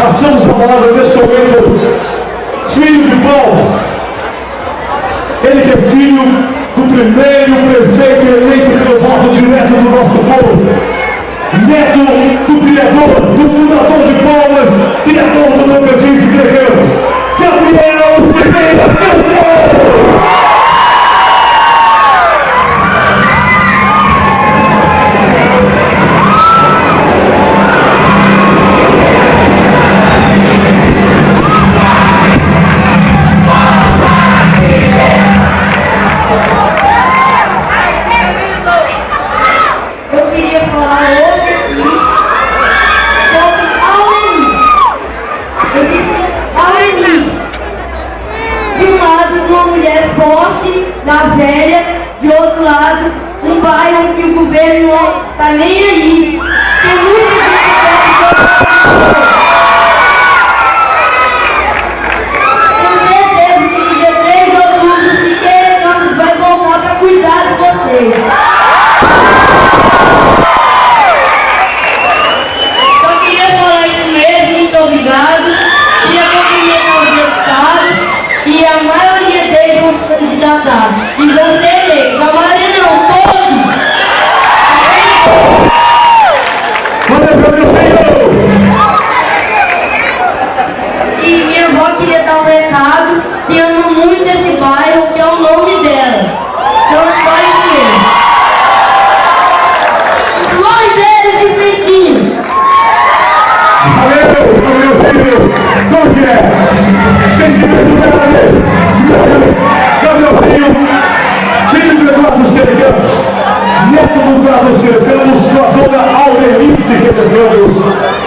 Passamos a palavra neste momento, filho de Palmas. Ele que é filho do primeiro prefeito eleito pelo voto direto do nosso povo. Neto do criador, do fundador de Palmas, criador do Tocantins e Crecanos, Gabriel Ferreira Campos. Da velha, de outro lado, um bairro que o governo não está nem aí. Tem muita tenho certeza que no dia 3 de outubro, Siqueira Campos vai voltar para cuidar de vocês. Só queria falar isso mesmo, muito obrigado. Queria cumprimentar os deputados e a maioria deles vão se candidatar. E vão ser eleitos. A maioria não, todos. Valeu, meu Senhor! E minha avó queria dar um recado que amo muito esse bairro, que é o nome dela. Então só isso mesmo. Os nomes deles, Vicentinho. Valeu, meu Senhor! Como que é? Sentimento verdadeiro! Gabrielzinho, filho do Eduardo Campos, neto do Eduardo Campos, com a dona Aurelice Campos.